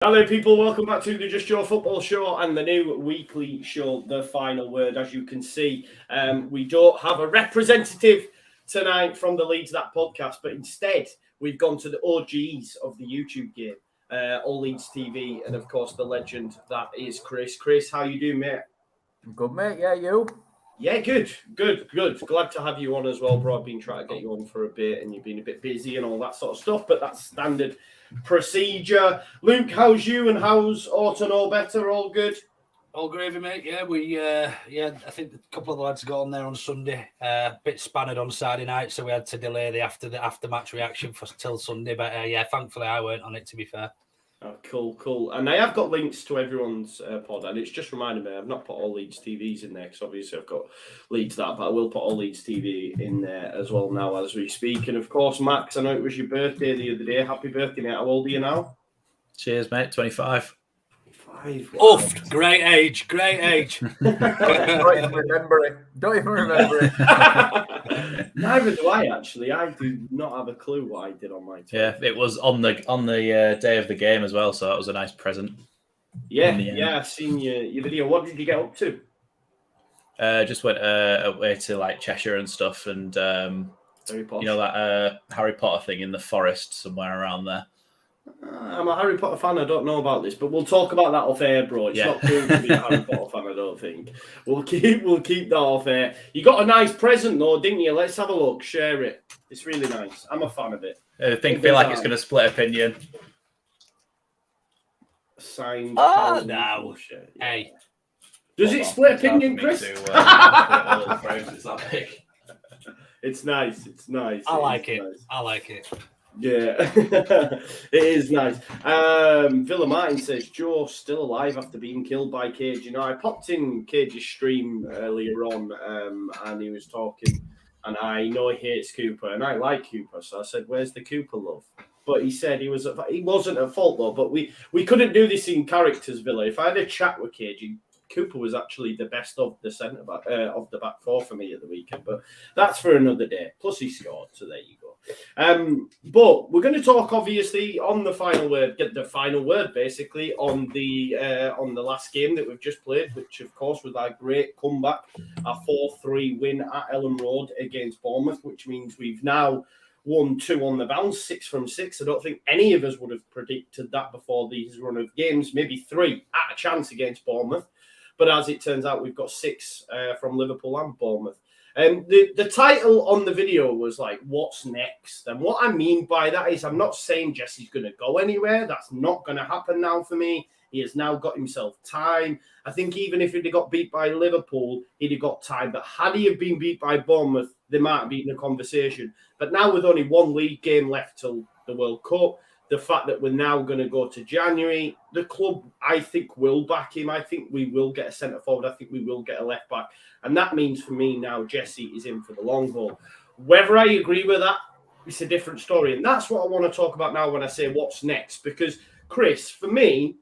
Hello people, welcome back to the Just Joe Football Show and the new weekly show, The Final Word. As you can see, we don't have a representative tonight from the Leeds That podcast, but instead we've gone to the OGs of the YouTube game, All Leeds TV, and of course the legend that is Chris. Chris, how you doing, mate? I'm good, mate. Yeah, you? Yeah, good. Glad to have you on as well, bro. I've been trying to get you on for a bit and you've been a bit busy and all that sort of stuff, but that's standard procedure. Luke, how's you and how's Auto Better? All good? All gravy, mate. Yeah, I think a couple of the lads got on there on Sunday. A bit spannered on Saturday night, so we had to delay the after-match reaction till Sunday. But thankfully I weren't on it, to be fair. Oh, cool. And I have got links to everyone's pod, and it's just reminded me I've not put all Leeds TVs in there because obviously I've got Leeds That, but I will put all Leeds TV in there as well now as we speak. And of course, Max, I know it was your birthday the other day. Happy birthday, mate. How old are you now? Cheers, mate. 25. Wow. Oof, great age. Don't even remember it. Neither do I, actually. I do not have a clue what I did on my team. Yeah, it was on the day of the game as well, so that was a nice present. Yeah, I've seen your video. What did you get up to? Just went away to like Cheshire and stuff, and Very posh. you know that Harry Potter thing in the forest somewhere around there. I'm a Harry Potter fan. I don't know about this, but we'll talk about that off air, bro. It's not cool to be a Harry Potter fan, I don't think. We'll keep that off air. You got a nice present though, didn't you? Let's have a look. Share it. It's really nice. I'm a fan of it. I feel like it's going to split opinion. Signed. Oh no! Yeah. Hey, does it split opinion, Chris? It's that big. It's nice. I like it. Nice. I like it. Yeah, it is nice. Villa Martin says, Joe still alive after being killed by Cage. You know, I popped in Cage's stream earlier on and he was talking, and I know he hates Cooper, and I like Cooper, so I said, where's the Cooper love? But he said he wasn't at fault, though, but we couldn't do this in characters, Villa. If I had a chat with Cage, Cooper was actually the best of the centre back of the back four for me at the weekend, but that's for another day. Plus he scored, so there you go. But we're going to talk obviously on the final word, get the final word basically on the last game that we've just played, which of course was our great comeback, our 4-3 win at Ellen Road against Bournemouth, which means we've now won 2 on the bounce, 6 from 6. I don't think any of us would have predicted that before these run of games, maybe 3 at a chance against Bournemouth. But as it turns out, we've got 6 from Liverpool and Bournemouth. The title on the video was like, what's next? And what I mean by that is I'm not saying Jesse's going to go anywhere. That's not going to happen now for me. He has now got himself time. I think even if he'd have got beat by Liverpool, he'd have got time. But had he have been beat by Bournemouth, there might have been a conversation. But now with only 1 league game left till the World Cup, the fact that we're now going to go to January, the club, I think, will back him. I think we will get a centre-forward. I think we will get a left-back. And that means for me now, Jesse is in for the long haul. Whether I agree with that, it's a different story. And that's what I want to talk about now when I say what's next. Because, Chris, for me,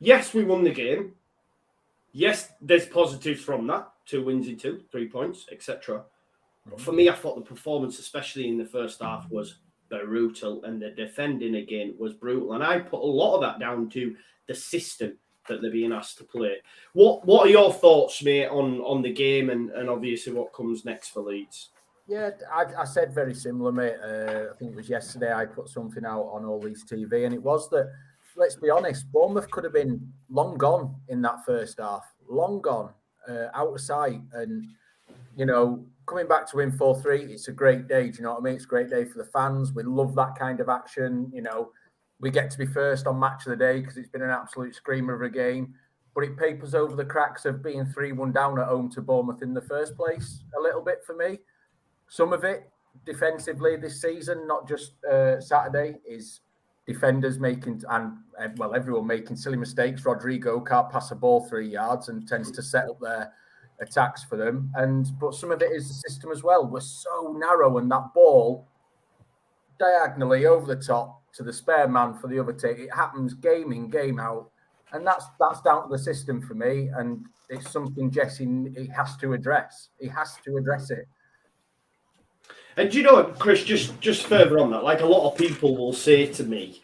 yes, we won the game. Yes, there's positives from that. 2 wins in 2, 3 points, etc. But for me, I thought the performance, especially in the first half, was brutal, and the defending again was brutal, and I put a lot of that down to the system that they're being asked to play. What are your thoughts, mate, on the game and obviously what comes next for Leeds? Yeah, I said very similar, mate. I think it was yesterday I put something out on All Leeds TV, and it was that, let's be honest, Bournemouth could have been long gone in that first half, long gone, out of sight, and you know, coming back to win 4-3, it's a great day. Do you know what I mean? It's a great day for the fans. We love that kind of action. You know, we get to be first on match of the day because it's been an absolute screamer of a game. But it papers over the cracks of being 3-1 down at home to Bournemouth in the first place a little bit for me. Some of it defensively this season, not just Saturday, is defenders making, and well, everyone making silly mistakes. Rodrigo can't pass a ball 3 yards and tends to set up their attacks for them, but some of it is the system as well. We're so narrow, and that ball diagonally over the top to the spare man for the other team. It happens game in, game out, and that's down to the system for me. And it's something Jesse has to address. He has to address it. And do you know what, Chris? Just further on that, like a lot of people will say to me,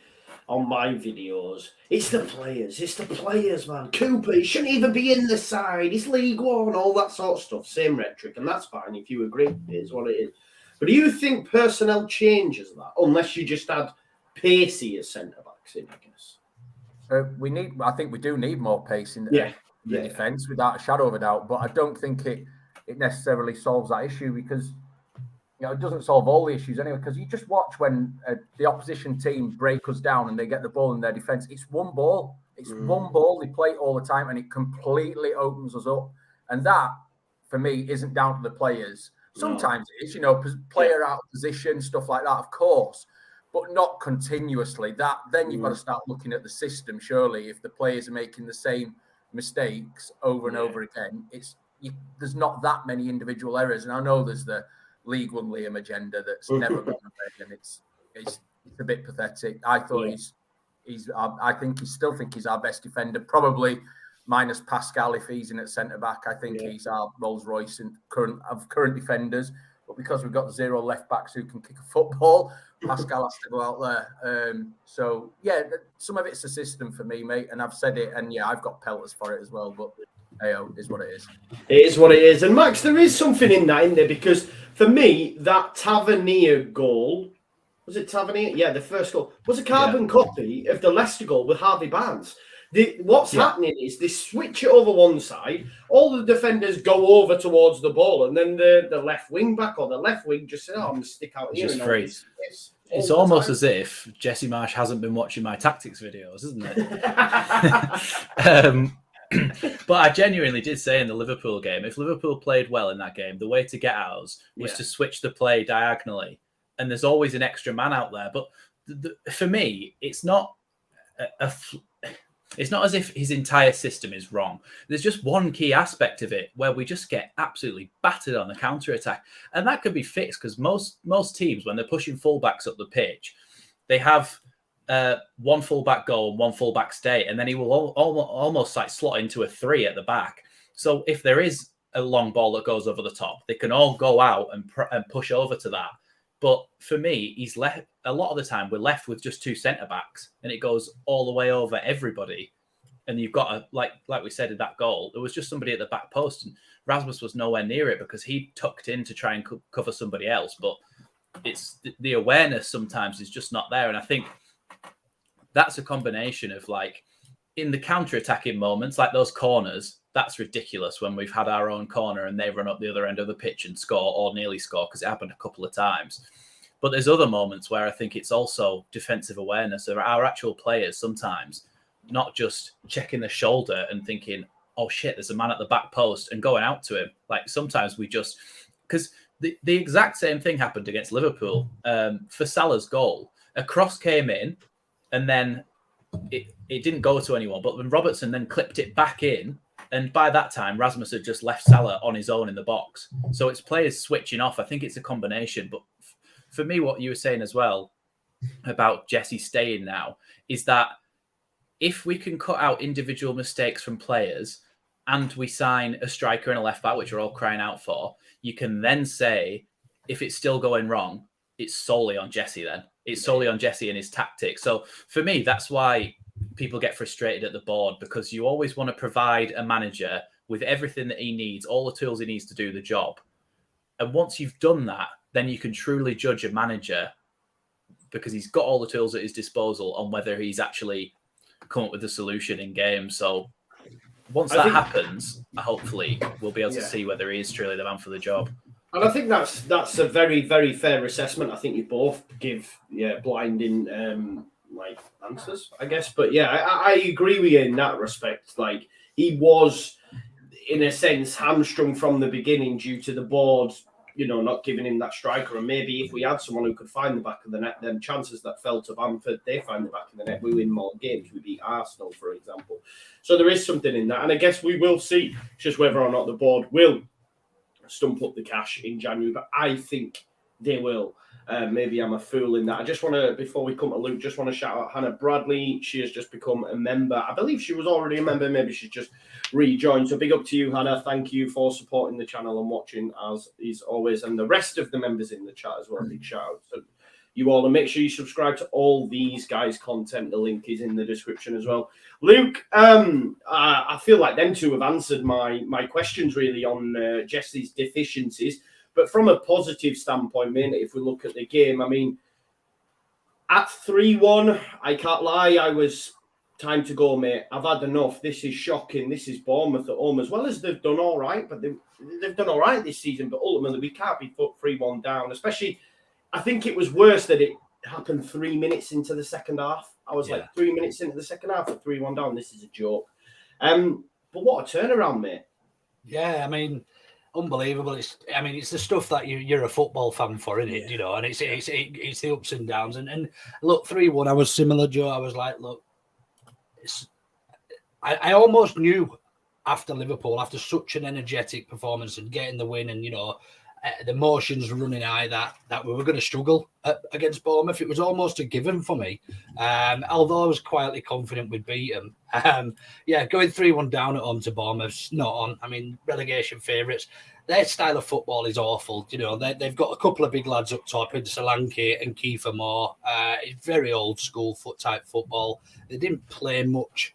on my videos. It's the players, man. Cooper, he shouldn't even be in the side. It's League One, all that sort of stuff. Same rhetoric, and that's fine if you agree. It is what it is. But do you think personnel changes that, unless you just had pacier centre-backs in, I guess? I think we do need more pace in Yeah. the defence, without a shadow of a doubt. But I don't think it necessarily solves that issue, because it doesn't solve all the issues anyway. Because you just watch when the opposition team break us down and they get the ball in their defence. It's one ball. It's one ball. They play it all the time, and it completely opens us up. And that, for me, isn't down to the players. Sometimes it is, player out of position, stuff like that, of course. But not continuously. Then you've got to start looking at the system. Surely, if the players are making the same mistakes over and over again, there's not that many individual errors. And I know there's the League One Liam agenda that's never gone away, and it's a bit pathetic. I thought I still think he's our best defender, probably minus Pascal if he's in at centre back. I think he's our Rolls Royce of current defenders. But because we've got 0 left backs who can kick a football, Pascal has to go out there. Some of it's the system for me, mate. And I've said it, and I've got pelters for it as well. But it is what it is. It is what it is. And Max, there is something in there, because for me, that Tavernier goal, was it Tavernier? Yeah, the first goal was a carbon copy of the Leicester goal with Harvey Barnes. What's happening is they switch it over one side, all the defenders go over towards the ball, and then the left wing back or the left wing just says, I'm going to stick out here. Just freeze. It's almost as if Jesse Marsh hasn't been watching my tactics videos, isn't it? But I genuinely did say in the Liverpool game, if Liverpool played well in that game, the way to get ours was to switch the play diagonally. And there's always an extra man out there. But for me, it's not it's not as if his entire system is wrong. There's just one key aspect of it where we just get absolutely battered on the counter-attack. And that could be fixed, because most teams, when they're pushing fullbacks up the pitch, they have one fullback go and one fullback stay, and then he will almost like slot into a 3 at the back. So if there is a long ball that goes over the top, they can all go out and push over to that. But for me, he's left a lot of the time. We're left with just 2 centre backs, and it goes all the way over everybody. And you've got like we said in that goal, there was just somebody at the back post, and Rasmus was nowhere near it because he tucked in to try and cover somebody else. But it's the awareness sometimes is just not there, and I think that's a combination of like in the counter-attacking moments, like those corners. That's ridiculous when we've had our own corner and they run up the other end of the pitch and score or nearly score, because it happened a couple of times. But there's other moments where I think it's also defensive awareness of our actual players sometimes, not just checking the shoulder and thinking, oh shit, there's a man at the back post and going out to him. Like sometimes we just, because the exact same thing happened against Liverpool for Salah's goal. A cross came in and then it didn't go to anyone, but when Robertson then clipped it back in, and by that time, Rasmus had just left Salah on his own in the box. So it's players switching off. I think it's a combination. But for me, what you were saying as well about Jesse staying now is that if we can cut out individual mistakes from players and we sign a striker and a left back, which we're all crying out for, you can then say, if it's still going wrong, it's solely on Jesse then. It's solely on Jesse and his tactics. So for me, that's why people get frustrated at the board, because you always want to provide a manager with everything that he needs, all the tools he needs to do the job. And once you've done that, then you can truly judge a manager, because he's got all the tools at his disposal on whether he's actually come up with a solution in game. So once that happens, hopefully we'll be able to see whether he is truly the man for the job. And I think that's a very, very fair assessment. I think you both give blinding like answers, I guess. But I agree with you in that respect. Like, he was, in a sense, hamstrung from the beginning due to the board, not giving him that striker. And maybe if we had someone who could find the back of the net, then chances that fell to Bamford, they find the back of the net, we win more games. We beat Arsenal, for example. So there is something in that. And I guess we will see just whether or not the board will stump up the cash in January. But I think they will. Maybe I'm a fool in that. I just want to, before we come to Luke, just want to shout out Hannah Bradley. She has just become a member. I believe she was already a member. Maybe she's just rejoined. So big up to you, Hannah. Thank you for supporting the channel and watching as is always. And the rest of the members in the chat as well. Big shout out to you all. And make sure you subscribe to all these guys' content. The link is in the description as well. Luke, I feel like them two have answered my questions really on Jesse's deficiencies. But from a positive standpoint, man, if we look at the game, I mean, at 3-1, I can't lie, I was time to go, mate. I've had enough. This is shocking. This is Bournemouth at home, as well as they've done all right, but they've done all right this season. But ultimately, we can't be put 3-1 down, especially, I think it was worse that it happened 3 minutes into the second half. I was like 3 minutes into the second half at 3-1 down. This is a joke. But what a turnaround, mate. Yeah, I mean, unbelievable. It's the stuff that you're a football fan for, isn't it? You know, and it's the ups and downs. And look, 3-1, I was similar, Joe. I was like, look, I almost knew after Liverpool, after such an energetic performance and getting the win, and you know, the emotions running high, that we were going to struggle against Bournemouth. It was almost a given for me. Although I was quietly confident we'd beat them. Going 3-1 down at home to Bournemouth's not on. I mean, relegation favourites. Their style of football is awful. You know, they've got a couple of big lads up top in Solanke and Kiefer Moore. It's very old school type football. They didn't play much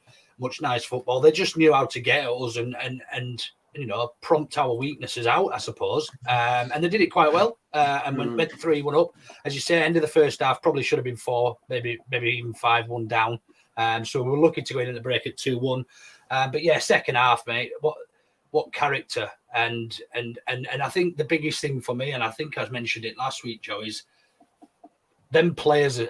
nice football. They just knew how to get at us and you know, prompt our weaknesses out, I suppose. And they did it quite well. And went 3-1 up. As you say, end of the first half, probably should have been 4, maybe even 5-1 down. So we were lucky to go in at the break at 2-1. But yeah, second half, mate, what character. And I think the biggest thing for me, and I think I mentioned it last week, Joe, is them players.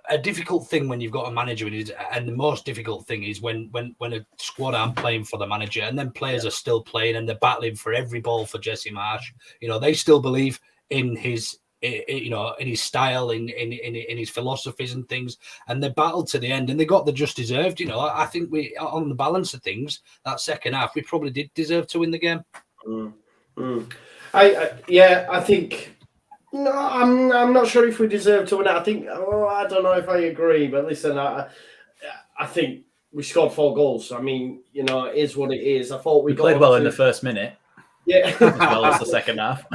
A difficult thing when you've got a manager, and the most difficult thing is when a squad aren't playing for the manager, and then players are still playing and they're battling for every ball for Jesse Marsch. You know, they still believe in his, you know, in his style, in his philosophies and things, and they battled to the end, and they got the just deserved. You know, I think we, on the balance of things, that second half, we probably did deserve to win the game. I think. No, I'm not sure if we deserve to win it. I think, I don't know if I agree, but listen, I think we scored 4 goals. I mean, you know, it is what it is. I thought we played well in the first minute. Yeah. As well as the second half.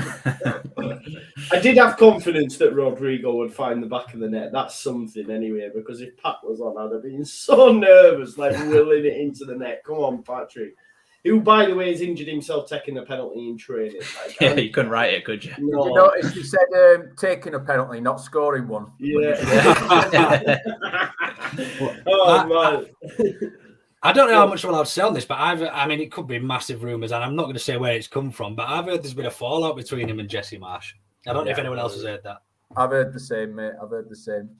I did have confidence that Rodrigo would find the back of the net. That's something anyway, because if Pat was on, I'd have been so nervous, like willing it into the net. Come on, Patrick. Who, by the way, has injured himself taking a penalty in training. Yeah, you couldn't write it, could you? No. Did you notice he said taking a penalty, not scoring one? Yeah. Man. I don't know how much I'm allowed to say on this, but it could be massive rumours, and I'm not going to say where it's come from, but I've heard there's been a fallout between him and Jesse Marsch. I don't know if anyone else has heard that. I've heard the same, mate. I've heard the same.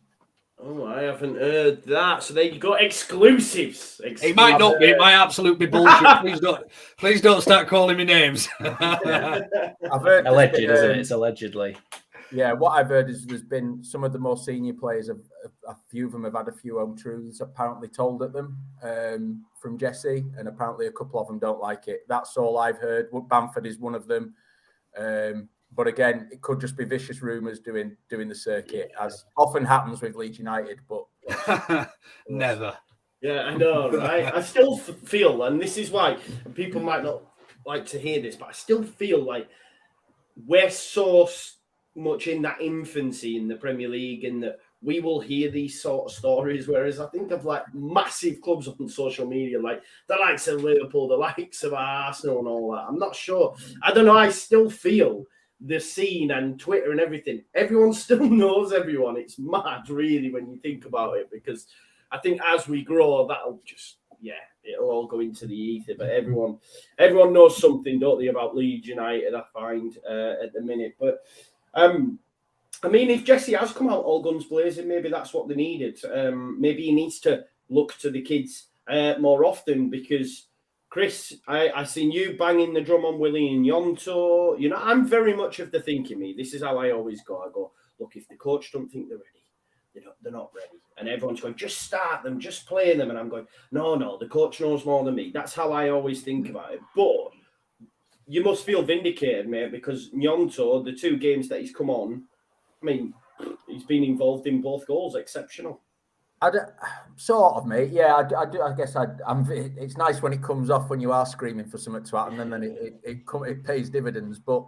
Oh, I haven't heard that. So there you go, exclusives. It might not be. It might absolutely be bullshit. Please don't start calling me names. I've heard alleged, isn't it? It's allegedly. Yeah, what I've heard is there's been some of the more senior players. A few of them have had a few home truths apparently told at them from Jesse, and apparently a couple of them don't like it. That's all I've heard. Bamford is one of them. But again, it could just be vicious rumours doing the circuit, as often happens with Leeds United. But never. Yeah, I know, right? I still feel, and this is why people might not like to hear this, but I still feel like we're so much in that infancy in the Premier League, and that we will hear these sort of stories. Whereas I think of like massive clubs on social media, like the likes of Liverpool, the likes of Arsenal, and all that. I'm not sure. I don't know. I still feel the scene and Twitter and everything, everyone still knows everyone. It's mad, really, when you think about it, because I think as we grow, that'll just, it'll all go into the ether. But everyone knows something, don't they, about Leeds United, I find, at the minute. But, I mean, if Jesse has come out all guns blazing, maybe that's what they needed. Maybe he needs to look to the kids more often, because Chris, I seen you banging the drum on Willie and Yonto. You know, I'm very much of the thinking, me. This is how I always go. I go, look, if the coach don't think they're ready, they're not ready. And everyone's going, just start them, just play them. And I'm going, no, the coach knows more than me. That's how I always think about it. But you must feel vindicated, mate, because Yonto, the 2 games that he's come on, I mean, he's been involved in both goals. Exceptional. Sort of, mate. Yeah, I do. I guess it's nice when it comes off when you are screaming for something to happen, and then it pays dividends. But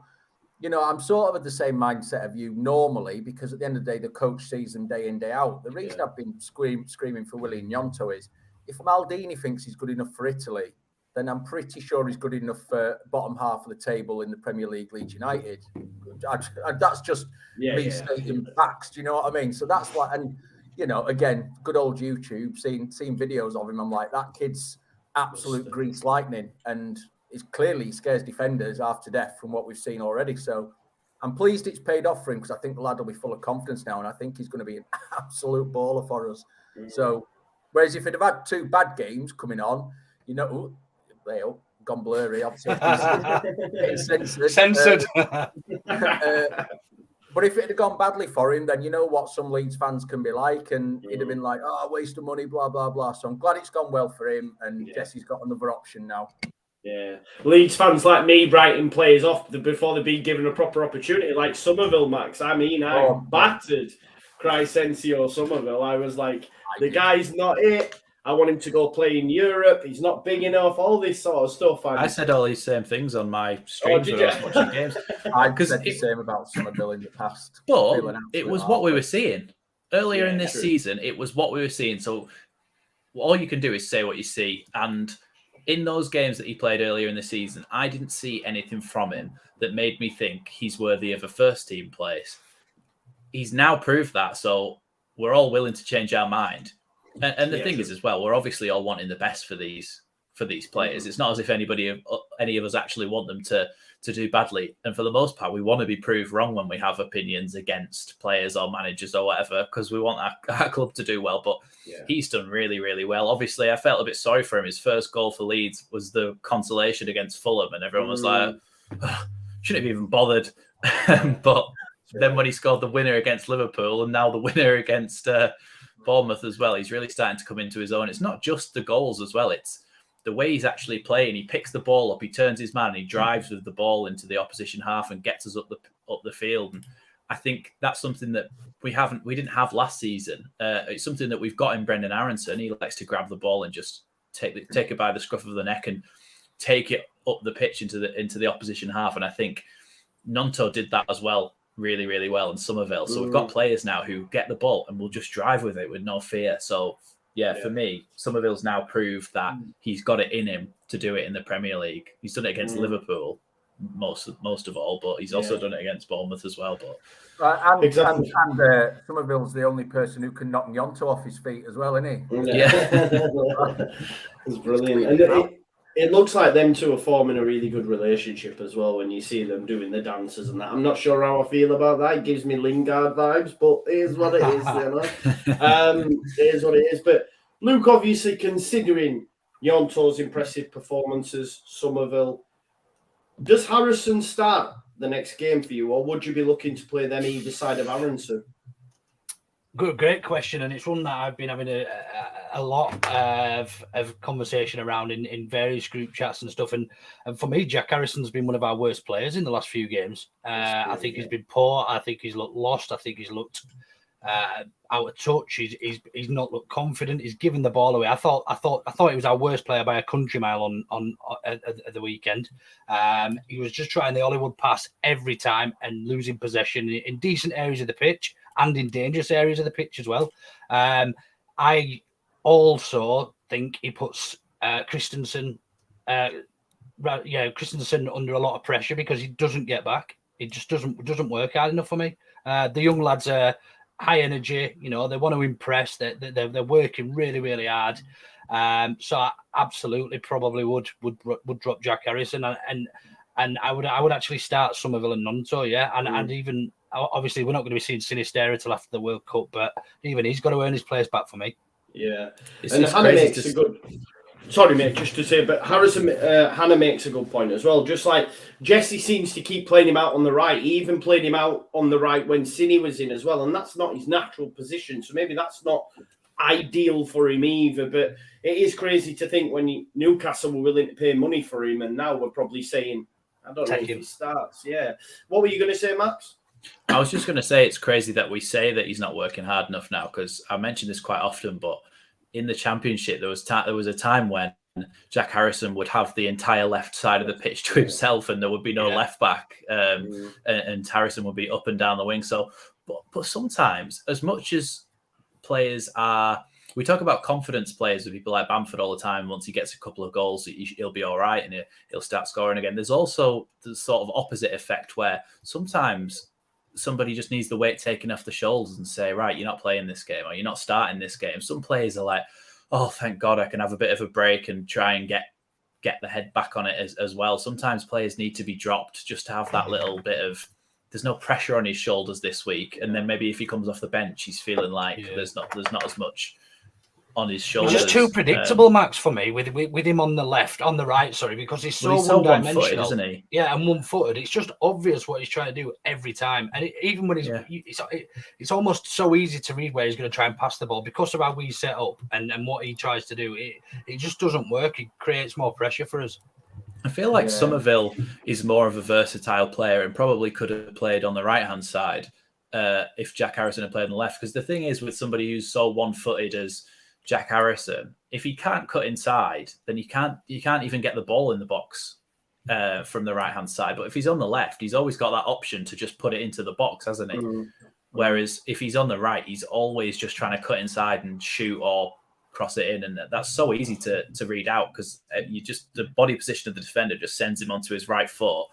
I'm sort of at the same mindset of you normally, because at the end of the day, the coach sees them day in, day out. The reason I've been screaming for Willie Gnonto is if Maldini thinks he's good enough for Italy, then I'm pretty sure he's good enough for bottom half of the table in the Premier League, Leeds United. That's just me stating facts. Do you know what I mean? So that's why, and again, good old YouTube, seeing videos of him, I'm like, that kid's absolute grease lightning, and it's clearly he scares defenders half to death from what we've seen already. So I'm pleased it's paid off for him, because I think the lad will be full of confidence now, and I think he's going to be an absolute baller for us. So, whereas if he'd have had 2 bad games coming on, gone blurry, obviously. Censored. But if it had gone badly for him, then you know what some Leeds fans can be like, and he'd have been like, waste of money, blah, blah, blah. So I'm glad it's gone well for him, and Jesse's got another option now. Yeah. Leeds fans like me writing players off before they've been given a proper opportunity, like Somerville, Max. I mean, I battered Crescencio Somerville. I was like, the guy's not it. I want him to go play in Europe. He's not big enough. All this sort of stuff. I said all these same things on my streams when I was watching games. I said the same about Somerville in the past. But it was what we were seeing earlier in this season. It was what we were seeing. So all you can do is say what you see. And in those games that he played earlier in the season, I didn't see anything from him that made me think he's worthy of a first-team place. He's now proved that. So we're all willing to change our mind. And the thing is, as well, we're obviously all wanting the best for these players. It's not as if any of us actually want them to do badly. And for the most part, we want to be proved wrong when we have opinions against players or managers or whatever, because we want our club to do well. But he's done really, really well. Obviously, I felt a bit sorry for him. His first goal for Leeds was the consolation against Fulham, and everyone was like, shouldn't have even bothered. But then when he scored the winner against Liverpool, and now the winner against Bournemouth as well, he's really starting to come into his own. It's not just the goals as well, it's the way he's actually playing. He picks the ball up, he turns his man, he drives with the ball into the opposition half and gets us up the field. And I think that's something that we didn't have last season. It's something that we've got in Brendan Aronson. He likes to grab the ball and just take it by the scruff of the neck and take it up the pitch into the opposition half. And I think Gnonto did that as well, really, really well, in Somerville. So we've got players now who get the ball and will just drive with it with no fear. So for me, Somerville's now proved that he's got it in him to do it in the Premier League. He's done it against Liverpool most of all, but he's also done it against Bournemouth as well. But and Somerville's the only person who can knock Gnonto off his feet as well, isn't he? It's brilliant. And it looks like them two are forming a really good relationship as well when you see them doing the dances and that. I'm not sure how I feel about that. It gives me Lingard vibes, but it is what it is, it is what it is. But Luke, obviously, considering Gnonto's impressive performances, Somerville, does Harrison start the next game for you, or would you be looking to play them either side of Aronson? Great question, and it's one that I've been having a lot of conversation around in various group chats and stuff. And for me, Jack Harrison's been one of our worst players in the last few games. I think he's been poor. I think he's looked lost. I think he's looked out of touch. He's not looked confident. He's given the ball away. I thought he was our worst player by a country mile on at the weekend. He was just trying the Hollywood pass every time and losing possession in decent areas of the pitch and in dangerous areas of the pitch as well. I also think he puts Christensen under a lot of pressure because he doesn't get back. It just doesn't work hard enough for me. The young lads are high energy, they want to impress. They're working really, really hard. So I absolutely probably would drop Jack Harrison and I would actually start Somerville and Gnonto, and even obviously we're not going to be seeing Sinisterra till after the World Cup, but even he's got to earn his place back for me. Yeah, and Hannah makes a good. Sorry, mate, just to say, but Hannah makes a good point as well. Just like Jesse seems to keep playing him out on the right. He even played him out on the right when Cine was in as well, and that's not his natural position. So maybe that's not ideal for him either. But it is crazy to think when Newcastle were willing to pay money for him, and now we're probably saying, I don't know if he starts. Yeah. What were you going to say, Max? I was just going to say it's crazy that we say that he's not working hard enough now, because I mention this quite often, but in the Championship, there was a time when Jack Harrison would have the entire left side of the pitch to himself, and there would be no left back, and Harrison would be up and down the wing. So, but sometimes, as much as players are, we talk about confidence players with people like Bamford all the time. Once he gets a couple of goals, he'll be all right and he'll start scoring again. There's also the sort of opposite effect where sometimes somebody just needs the weight taken off the shoulders and say, right, you're not playing this game or you're not starting this game. Some players are like, oh, thank God I can have a bit of a break and try and get the head back on it as well. Sometimes players need to be dropped just to have that little bit of, there's no pressure on his shoulders this week. And then maybe if he comes off the bench, he's feeling like there's not as much on his shoulders. He's just too predictable, Max, for me, with him on the right, because he's so one-footed, isn't he? Yeah, and one-footed. It's just obvious what he's trying to do every time. And even when it's almost so easy to read where he's going to try and pass the ball because of how we set up and what he tries to do. It just doesn't work. It creates more pressure for us. I feel like Somerville is more of a versatile player and probably could have played on the right-hand side if Jack Harrison had played on the left. Because the thing is, with somebody who's so one-footed as Jack Harrison, if he can't cut inside, then you can't even get the ball in the box from the right-hand side. But if he's on the left, he's always got that option to just put it into the box, hasn't he? Whereas if he's on the right, he's always just trying to cut inside and shoot or cross it in, and that's so easy to read out because the body position of the defender just sends him onto his right foot,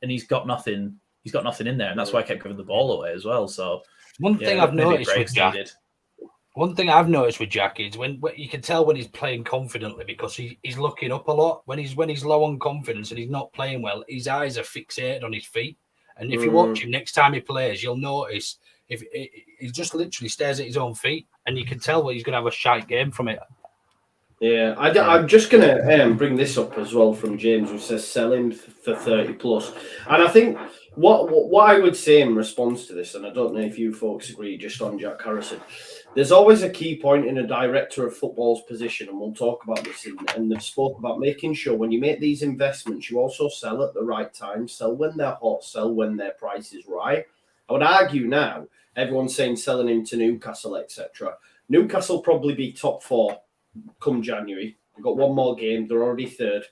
and he's got nothing in there, and that's why I kept giving the ball away as well. So one thing I've noticed with Jack is when you can tell when he's playing confidently because he's looking up a lot. When he's low on confidence and he's not playing well, his eyes are fixated on his feet. And if you watch him next time he plays, you'll notice if he just literally stares at his own feet, and you can tell he's going to have a shite game from it. Yeah, I'm just going to bring this up as well from James, who says sell him for 30 plus. And I think what I would say in response to this, and I don't know if you folks agree, just on Jack Harrison, there's always a key point in a director of football's position, and we'll talk about this, and they've spoke about making sure when you make these investments, you also sell at the right time, sell when they're hot, sell when their price is right. I would argue now, everyone's saying selling him to Newcastle, etc. Newcastle probably be top 4 come January. They've got one more game. They're already 3rd.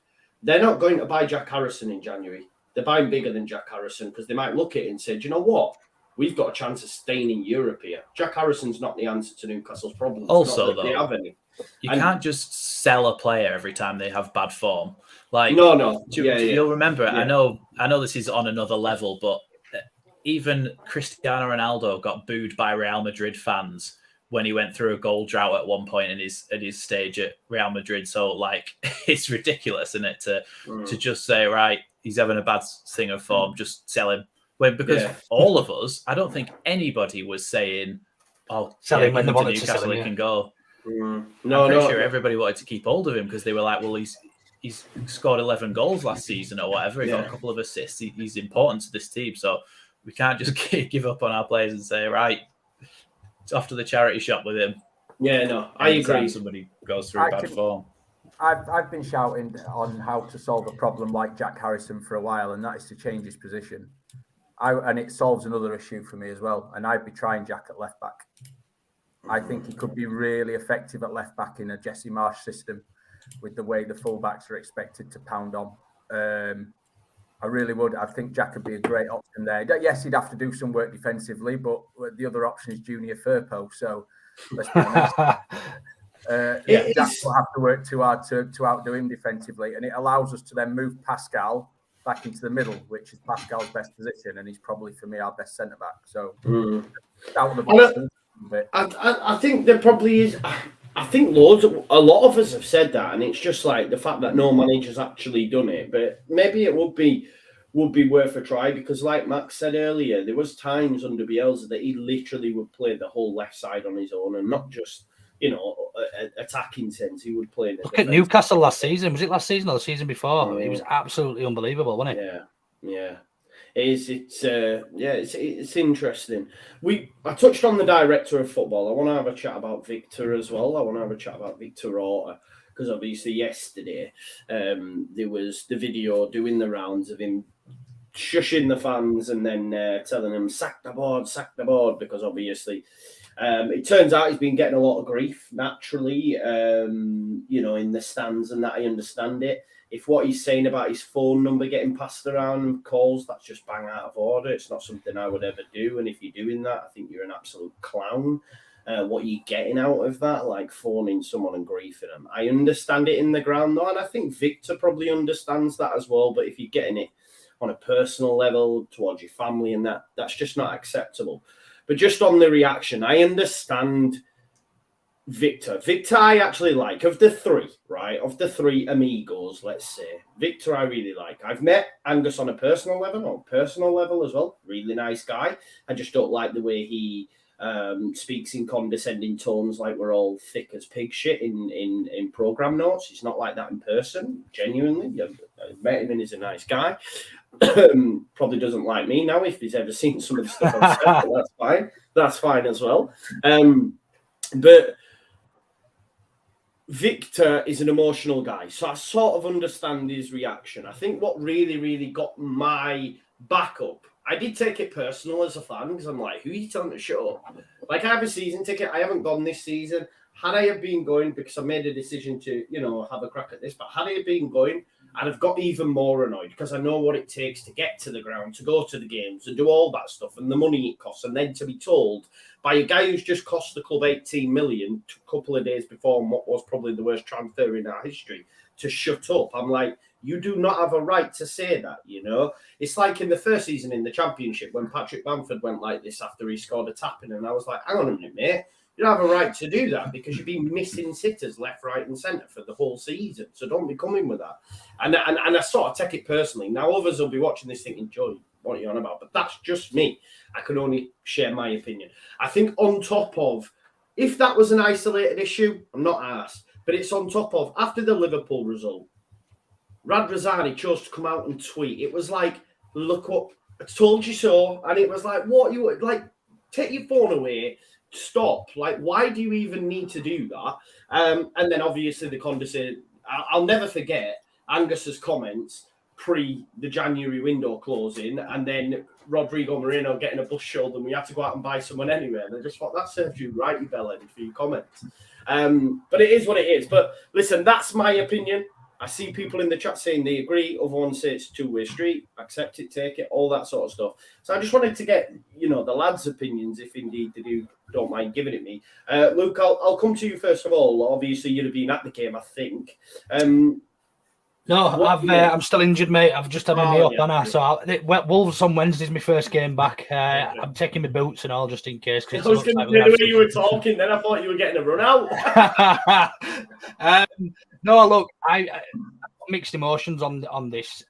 They're not going to buy Jack Harrison in January. They're buying bigger than Jack Harrison because they might look at it and say, do you know what? We've got a chance of staying in Europe here. Jack Harrison's not the answer to Newcastle's problems. Also, they have any. You can't just sell a player every time they have bad form. Like no. You'll remember. I know this is on another level, but even Cristiano Ronaldo got booed by Real Madrid fans when he went through a goal drought at one point in his stage at Real Madrid. So like, it's ridiculous, isn't it, to just say, right, he's having a bad thing of form, just sell him. Because all of us, I don't think anybody was saying, oh, sell him when they wanted Newcastle, to sell him, he can go. I'm pretty sure everybody wanted to keep hold of him because they were like, well, he's scored 11 goals last season or whatever. He got a couple of assists. He's important to this team. So we can't just give up on our players and say, right, it's off to the charity shop with him. Yeah, no, I agree. Somebody goes through bad form. I've been shouting on how to solve a problem like Jack Harrison for a while, and that is to change his position. And it solves another issue for me as well. And I'd be trying Jack at left back. I think he could be really effective at left back in a Jesse Marsh system with the way the fullbacks are expected to pound on. I really would. I think Jack would be a great option there. Yes, he'd have to do some work defensively, but the other option is Junior Firpo. So let's be honest. Jack will have to work too hard to outdo him defensively. And it allows us to then move Pascal back into the middle, which is Pascal's best position. And he's probably, for me, our best centre-back. So out of the box a bit. I think there probably is... I think a lot of us have said that, and it's just like the fact that no manager's actually done it. But maybe it would be worth a try because, like Max said earlier, there was times under Bielsa that he literally would play the whole left side on his own, and not just attacking sense. He would play. Look at Newcastle last season. Was it last season or the season before? It was absolutely unbelievable, wasn't it? Yeah. It's interesting. I touched on the director of football. I want to have a chat about Victor as well. I want to have a chat about Victor Orta because obviously yesterday there was the video doing the rounds of him shushing the fans and then telling them sack the board because obviously it turns out he's been getting a lot of grief naturally in the stands and that, I understand it. If what he's saying about his phone number getting passed around and calls, that's just bang out of order. It's not something I would ever do. And if you're doing that, I think you're an absolute clown. What are you getting out of that? Like phoning someone and griefing them. I understand it in the ground though, and I think Victor probably understands that as well. But if you're getting it on a personal level towards your family and that's just not acceptable. But just on the reaction, I understand Victor. Victor, I actually like. Of the three amigos, let's say, Victor, I really like. I've met Angus on a personal level as well. Really nice guy. I just don't like the way he speaks in condescending tones, like we're all thick as pig shit in program notes. He's not like that in person. Genuinely, I've met him and he's a nice guy. Probably doesn't like me now if he's ever seen some of the stuff I've said. But that's fine. That's fine as well. But Victor is an emotional guy, so I sort of understand his reaction. I think what really, really got my back up, I did take it personal as a fan because I'm like, who are you telling to shut up? Like, I have a season ticket. I haven't gone this season. Had I have been going, because I made a decision to, have a crack at this, but had I have been going, I'd have got even more annoyed because I know what it takes to get to the ground, to go to the games, and do all that stuff, and the money it costs, and then to be told by a guy who's just cost the club 18 million a couple of days before on what was probably the worst transfer in our history to shut up. I'm like, you do not have a right to say that, It's like in the first season in the Championship when Patrick Bamford went like this after he scored a tap-in, and I was like, hang on a minute, mate. You don't have a right to do that because you've been missing sitters left, right, and centre for the whole season. So don't be coming with that. And I sort of take it personally. Now, others will be watching this thinking, Joey, what are you on about? But that's just me. I can only share my opinion. I think on top of, if that was an isolated issue, I'm not asked, but it's on top of, after the Liverpool result, Radrizzani chose to come out and tweet. It was like, look what, I told you so. And it was like, what you, like, take your phone away. Stop. Like, why do you even need to do that? And then obviously the condescending, I'll never forget Angus's comments pre the January window closing, and then Rodrigo Moreno getting a bus shoulder and we had to go out and buy someone anyway. And I just thought that serves you right, you bellend, for your comments. But it is what it is. But listen, that's my opinion. I see people in the chat saying they agree. Other ones say it's a two-way street. Accept it, take it, all that sort of stuff. So I just wanted to get, the lads' opinions, if indeed they don't mind giving it me. Luke, I'll come to you first of all. Obviously, you'd have been at the game, I think. No, I'm still injured, mate. I've just had my knee up on her. So Wolves on Wednesday's my first game back. I'm taking my boots and all just in case. I was going to say the way you were talking, then I thought you were getting a run out. No, look, I mixed emotions on this.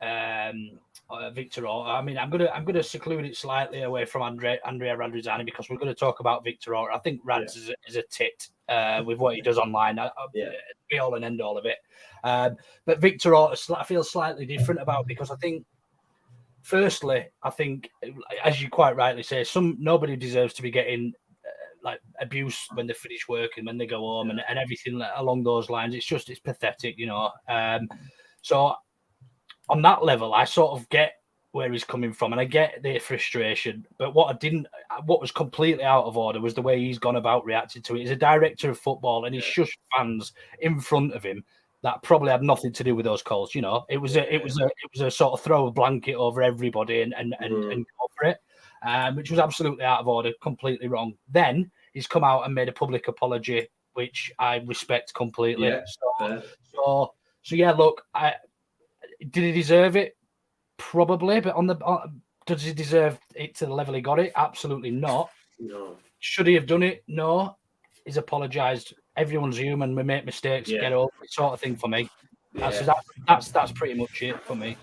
Victor Orta. I mean, I'm gonna seclude it slightly away from Andrea Radrizzani because we're going to talk about Victor Orta. I think Rads is a tit with what he does online. Be all and end all of it. But Victor Orta, I feel slightly different about because I think, firstly, as you quite rightly say, nobody deserves to be getting like abuse when they finish work and when they go home and everything along those lines. It's pathetic, So on that level, I sort of get where he's coming from and I get the frustration. But what was completely out of order was the way he's gone about reacting to it. He's a director of football and he's shushed fans in front of him that probably had nothing to do with those calls. It was a sort of throw a blanket over everybody and go for it. Which was absolutely out of order, completely wrong. Then he's come out and made a public apology, which I respect completely. So look, did he deserve it? Probably, but does he deserve it to the level he got it? Absolutely not. No. Should he have done it? No. He's apologised. Everyone's human. We make mistakes. Get over it, sort of thing for me. That's pretty much it for me.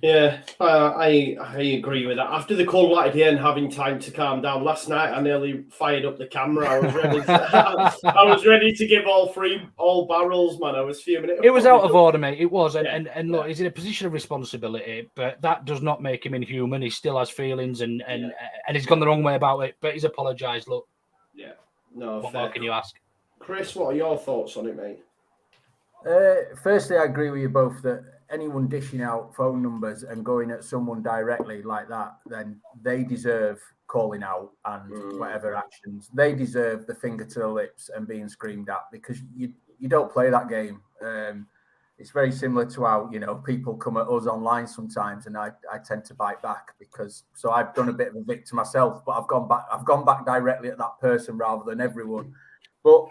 Yeah, I agree with that. After the cold light here and having time to calm down, last night I nearly fired up the camera. I was ready to give all barrels, man. I was fuming. It was out of order, mate. It was, and look, he's in a position of responsibility, but that does not make him inhuman. He still has feelings, and he's gone the wrong way about it. But he's apologised. Look, what more can you ask? Chris, what are your thoughts on it, mate? Firstly, I agree with you both that anyone dishing out phone numbers and going at someone directly like that, then they deserve calling out and whatever actions. They deserve the finger to the lips and being screamed at because you don't play that game. It's very similar to how, you know, people come at us online sometimes, and I tend to bite back because I've done a bit of a victim myself, but I've gone back directly at that person rather than everyone. But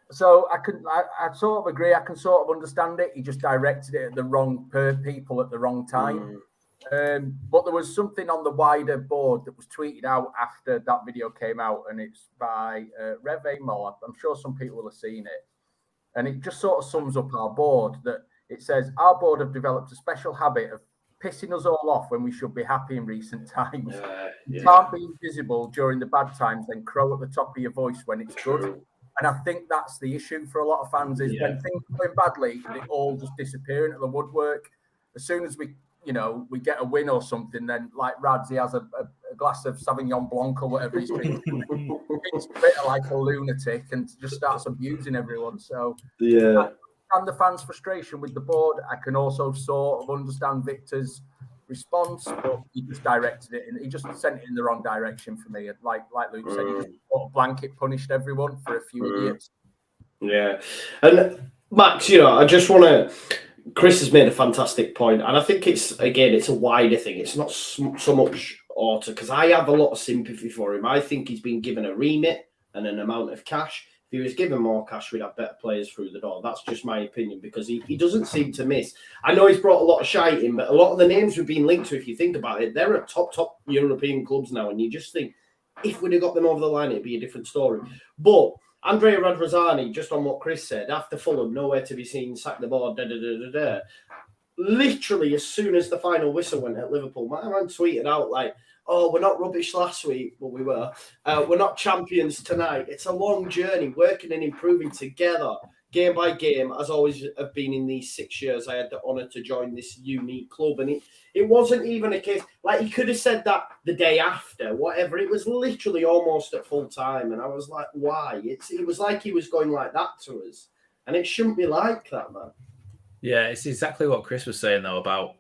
so I sort of agree. I can sort of understand it. He just directed it at the wrong people at the wrong time. But there was something on the wider board that was tweeted out after that video came out, and it's by Rev Amol. I'm sure some people will have seen it. And it just sort of sums up our board, that it says, our board have developed a special habit of pissing us all off when we should be happy in recent times. You can't be invisible during the bad times, then crow at the top of your voice when it's good. And I think that's the issue for a lot of fans, is when things are going badly, they all just disappear into the woodwork. As soon as we get a win or something, then like Rads, he has a glass of Sauvignon Blanc or whatever he's drinking. It's a bit like a lunatic and just starts abusing everyone. So I understand the fans' frustration with the board. I can also sort of understand Victor's response, but he just directed it and he just sent it in the wrong direction for me. Like Luke said, he just blanket punished everyone for a few idiots. Yeah. And Max, you know, I just want to. Chris has made a fantastic point, and I think it's a wider thing. It's not so much Orta, because I have a lot of sympathy for him. I think he's been given a remit and an amount of cash. If he was given more cash, we'd have better players through the door. That's just my opinion, because he doesn't seem to miss. I know he's brought a lot of shite in, but a lot of the names we've been linked to, if you think about it, they're at top European clubs now, and you just think, if we'd have got them over the line, it'd be a different story. But Andrea Radrazani, just on what Chris said, after Fulham, nowhere to be seen, sacked the board, literally, as soon as the final whistle went at Liverpool, my man tweeted out like, "Oh, we're not rubbish last week, but we were. We're not champions tonight. It's a long journey, working and improving together, game by game, as always have been in these 6 years. I had the honour to join this unique club." And it wasn't even a case, like he could have said that the day after, whatever. It was literally almost at full time. And I was like, why? It was like he was going like that to us. And it shouldn't be like that, man. Yeah, it's exactly what Chris was saying, though, about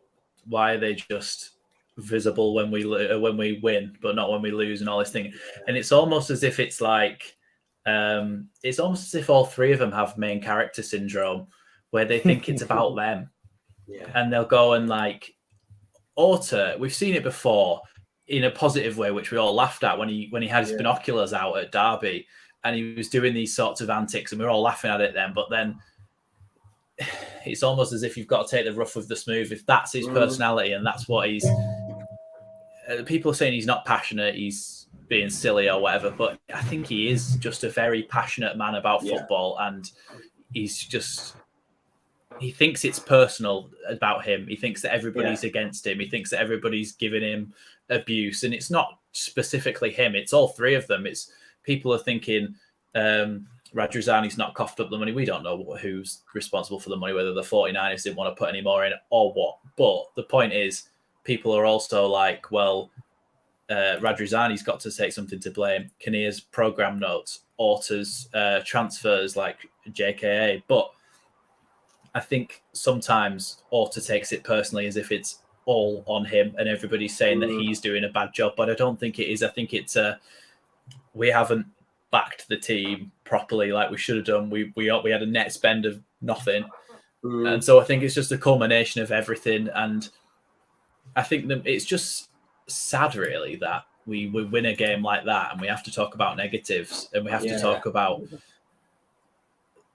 why they just visible when we win, but not when we lose and all this thing. And it's almost as if it's like, it's almost as if all three of them have main character syndrome, where they think it's about them. Yeah. And they'll go and like, Orta, we've seen it before in a positive way, which we all laughed at when he had his binoculars out at Derby and he was doing these sorts of antics and we were all laughing at it then. But then it's almost as if you've got to take the rough with the smooth. If that's his personality and that's what he's... people are saying he's not passionate, he's being silly or whatever, but I think he is just a very passionate man about football, and he's just... He thinks it's personal about him. He thinks that everybody's against him. He thinks that everybody's giving him abuse. And it's not specifically him. It's all three of them. It's people are thinking Radrazani's not coughed up the money. We don't know who's responsible for the money, whether the 49ers didn't want to put any more in or what. But the point is, people are also like, well, Radrazani's got to take something to blame. Kinnear's program notes, Orta's transfers like JKA. But I think sometimes Orta takes it personally as if it's all on him and everybody's saying that he's doing a bad job. But I don't think it is. I think it's we haven't backed the team properly like we should have done. We had a net spend of nothing. And so I think it's just a culmination of everything. And I think that it's just sad, really, that we win a game like that and we have to talk about negatives and we have to talk about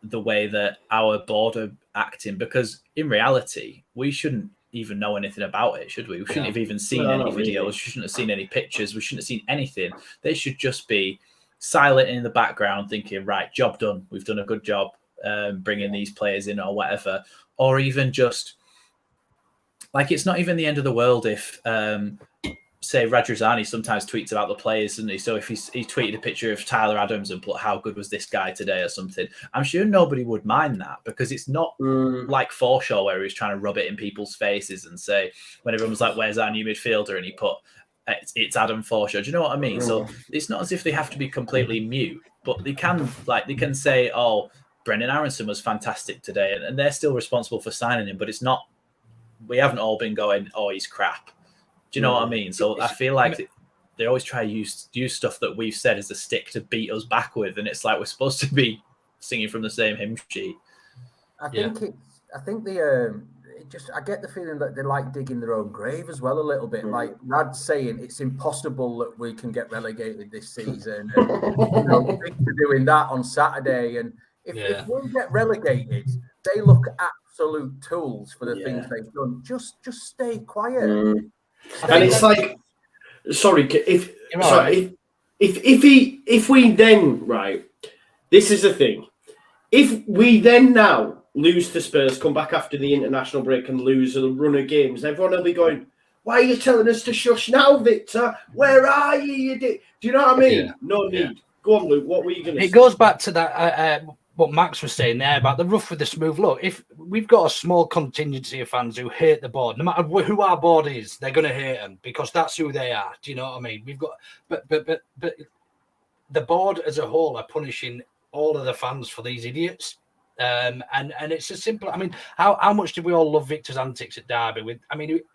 the way that our board are acting, because in reality, we shouldn't even know anything about it, should we? We shouldn't have even seen any videos. We shouldn't have seen any pictures. We shouldn't have seen anything. They should just be silent in the background thinking, right, job done. We've done a good job bringing these players in or whatever. Or even just, like, it's not even the end of the world if, say, Radrazani sometimes tweets about the players, and so if he tweeted a picture of Tyler Adams and put how good was this guy today or something, I'm sure nobody would mind that, because it's not like Forshaw where he was trying to rub it in people's faces and say, when everyone was like, where's our new midfielder, and he put it's Adam Forshaw. Do you know what I mean? So it's not as if they have to be completely mute, but they can say, oh, Brendan Aronson was fantastic today, and they're still responsible for signing him, but it's not, we haven't all been going, oh, he's crap. Do you know what I mean? So I feel like they always try to use stuff that we've said as a stick to beat us back with, and it's like we're supposed to be singing from the same hymn sheet. I think I get the feeling that they like digging their own grave as well a little bit. Like Rad's saying, it's impossible that we can get relegated this season, and Victor doing that on Saturday. And if we get relegated, they look absolute tools for the things they've done. Just stay quiet. And it's like, sorry, if we then, right, this is the thing. If we then now lose to Spurs, come back after the international break and lose a run of games, everyone will be going, why are you telling us to shush now, Victor? Where are you? Do you know what I mean? Yeah. No need. Yeah. Go on, Luke. What were you going to say? It goes back to that, what Max was saying there about the rough with the smooth. Look, if we've got a small contingency of fans who hate the board, no matter who our board is, they're going to hate them because that's who they are. Do you know what I mean? We've got, but the board as a whole are punishing all of the fans for these idiots. And it's as simple. I mean, how much did we all love Victor's antics at Derby?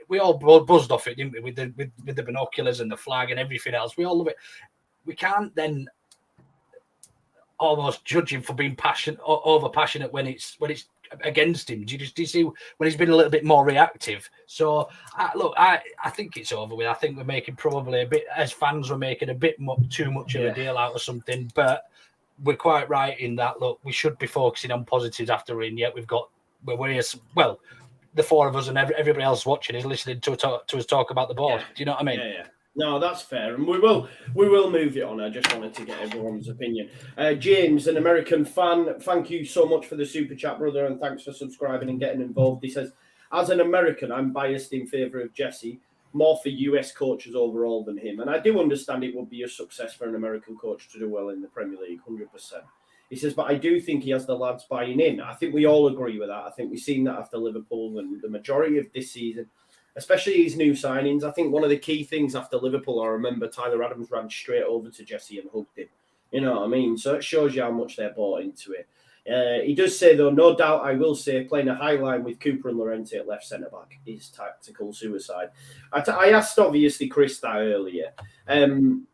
We all buzzed off it, didn't we? With the binoculars and the flag and everything else. We all love it. We can't then almost judge him for being over passionate when it's against him. Do you see when he's been a little bit more reactive? So I think it's over with. I think we're making probably a bit, as fans, we're making a bit too much of a deal out of something, but we're quite right in that. Look, we should be focusing on positives after we're in. Yet well, the four of us and everybody else watching is listening to us talk about the board. Yeah. Do you know what I mean? Yeah. No, that's fair, and we will move it on. I just wanted to get everyone's opinion. James, an American fan, thank you so much for the super chat, brother, and thanks for subscribing and getting involved. He says, as an American, I'm biased in favour of Jesse, more for US coaches overall than him, and I do understand it would be a success for an American coach to do well in the Premier League, 100%. He says, but I do think he has the lads buying in. I think we all agree with that. I think we've seen that after Liverpool and the majority of this season. Especially his new signings. I think one of the key things after Liverpool, I remember Tyler Adams ran straight over to Jesse and hugged him. You know what I mean? So it shows you how much they're bought into it. He does say, though, no doubt I will say, playing a high line with Cooper and Llorente at left centre-back is tactical suicide. I asked, obviously, Chris that earlier. And